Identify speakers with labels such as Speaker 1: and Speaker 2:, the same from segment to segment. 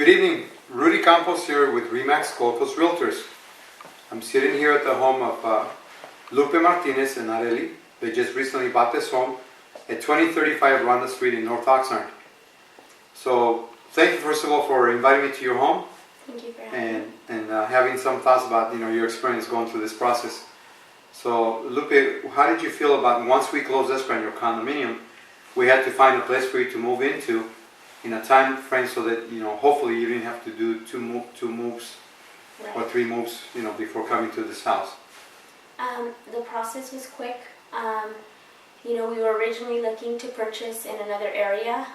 Speaker 1: Good evening, Rudy Campos here with Remax Gold Coast Realtors. I'm sitting here at the home of Lupe Martinez and Areli. They just recently bought this home at 2035 Ronda Street in North Oxnard. So thank you first of all for inviting me to your home.
Speaker 2: Thank you for having me.
Speaker 1: And having some thoughts about your experience going through this process. So Lupe, how did you feel about once we closed escrow on your condominium, we had to find a place for you to move into in a time frame so that hopefully you didn't have to do two moves
Speaker 2: Right.
Speaker 1: or three moves before coming to this house?
Speaker 2: The process was quick. We were originally looking to purchase in another area,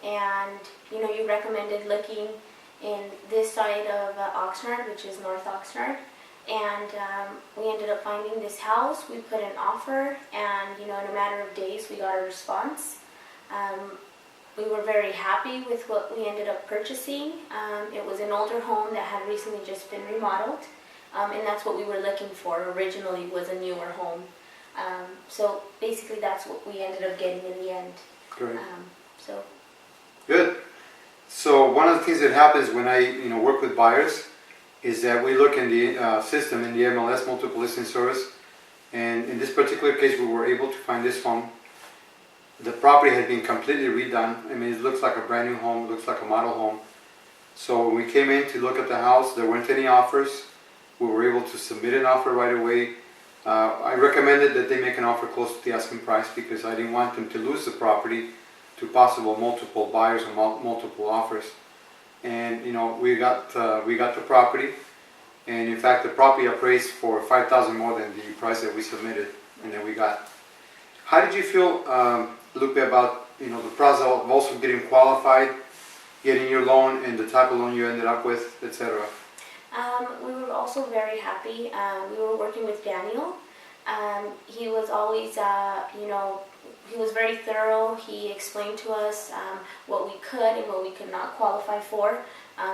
Speaker 2: and you recommended looking in this side of Oxnard, which is North Oxnard, and we ended up finding this house. We put an offer, and in a matter of days we got a response. We were very happy with what we ended up purchasing. It was an older home that had recently just been remodeled, and that's what we were looking for originally, was a newer home. So basically that's what we ended up getting in the end.
Speaker 1: Great.
Speaker 2: So
Speaker 1: Good. So one of the things that happens when I work with buyers is that we look in the system, in the MLS, multiple listing service, and in this particular case we were able to find this home. The property had been completely redone. I mean, it looks like a brand new home, it looks like a model home. So when we came in to look at the house, there weren't any offers. We were able to submit an offer right away. I recommended that they make an offer close to the asking price because I didn't want them to lose the property to possible multiple buyers or multiple offers. And we got the property, and in fact the property appraised for $5,000 more than the price that we submitted and then we got. How did you feel, Lupe, about the process of also getting qualified, getting your loan, and the type of loan you ended up with, etc.?
Speaker 2: we were also very happy. We were working with Daniel. He was always, he was very thorough. He explained to us what we could and what we could not qualify for.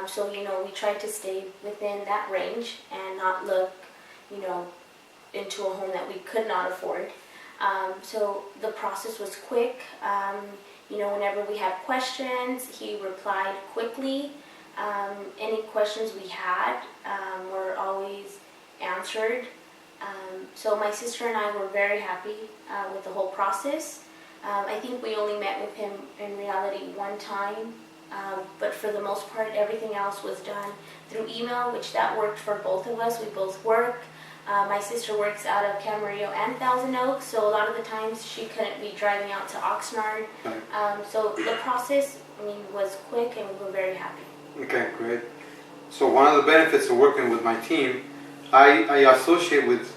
Speaker 2: So we tried to stay within that range and not look, into a home that we could not afford. So the process was quick. Whenever we had questions, he replied quickly. Any questions we had were always answered. So my sister and I were very happy with the whole process. I think we only met with him in reality one time, but for the most part everything else was done through email, which that worked for both of us. We both work. My sister works out of Camarillo and Thousand Oaks, so a lot of the times she couldn't be driving out to Oxnard. So the process, was quick, and we were very happy.
Speaker 1: Okay, great. So one of the benefits of working with my team, I associate with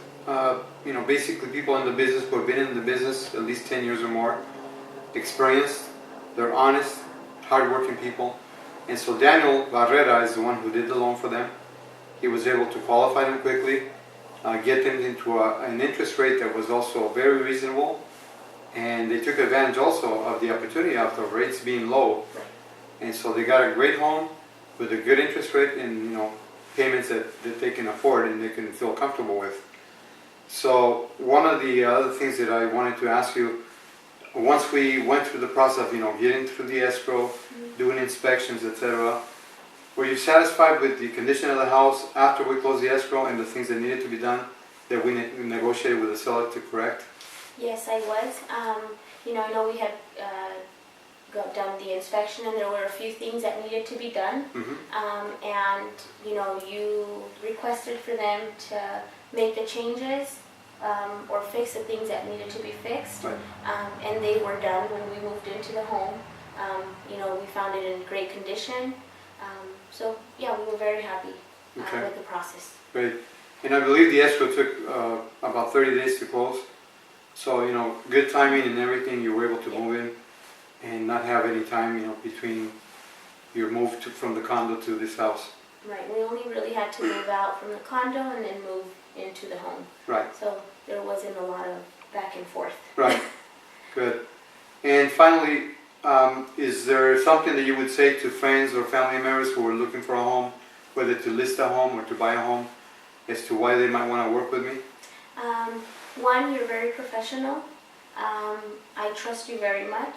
Speaker 1: basically people in the business who have been in the business at least 10 years or more, experienced, they're honest, hardworking people. And so Daniel Barrera is the one who did the loan for them. He was able to qualify them quickly, get them into an interest rate that was also very reasonable, and they took advantage also of the opportunity of the rates being low, and so they got a great home with a good interest rate and payments that they can afford and they can feel comfortable with. So one of the other things that I wanted to ask you, once we went through the process of getting through the escrow, doing inspections, etc., were you satisfied with the condition of the house after we closed the escrow and the things that needed to be done that we negotiated with the seller to correct?
Speaker 2: Yes, I was. I know we had done the inspection, and there were a few things that needed to be done. And you requested for them to make the changes or fix the things that needed to be fixed.
Speaker 1: Right.
Speaker 2: And they were done when we moved into the home. We found it in great condition. So yeah, we were very happy with the process.
Speaker 1: Great. And I believe the escrow took about 30 days to close. So good timing and everything. You were able to move in and not have any time between your move from the condo to this house.
Speaker 2: Right. We only really had to move out from the condo and then move into the home.
Speaker 1: Right.
Speaker 2: So there wasn't a lot of back and forth.
Speaker 1: Right. Good. And finally, is there something that you would say to friends or family members who are looking for a home, whether to list a home or to buy a home, as to why they might want to work with me?
Speaker 2: One, you're very professional. I trust you very much.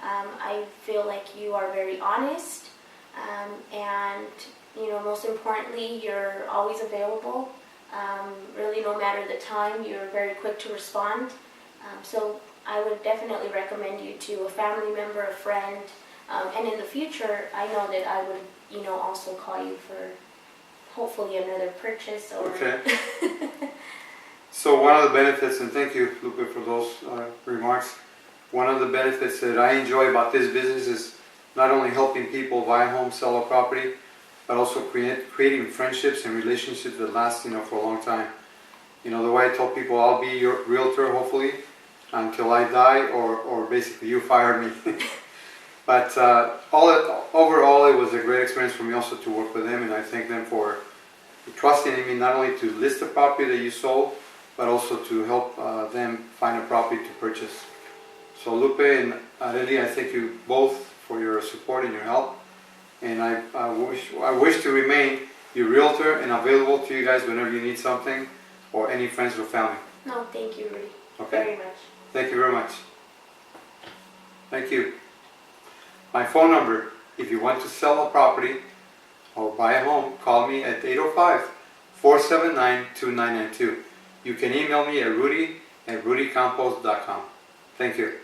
Speaker 2: I feel like you are very honest. And most importantly, you're always available. Really, no matter the time, you're very quick to respond. So I would definitely recommend you to a family member, a friend, and in the future, I know that I would, also call you for hopefully another purchase or.
Speaker 1: Okay. So one of the benefits, and thank you, Lupe, for those remarks. One of the benefits that I enjoy about this business is not only helping people buy a home, sell a property, but also creating friendships and relationships that last, for a long time. The way I tell people, I'll be your realtor, hopefully, until I die, or basically you fire me. But overall, it was a great experience for me also to work with them, and I thank them for trusting in me not only to list the property that you sold, but also to help them find a property to purchase. So Lupe and Areli, I thank you both for your support and your help. And I wish to remain your realtor and available to you guys whenever you need something, or any friends or family.
Speaker 2: No, thank you, Rudy.
Speaker 1: Okay?
Speaker 2: Very much.
Speaker 1: Thank you very much. Thank you. My phone number, if you want to sell a property or buy a home, call me at 805-479-2992. You can email me at rudy@rudycampos.com. Thank you.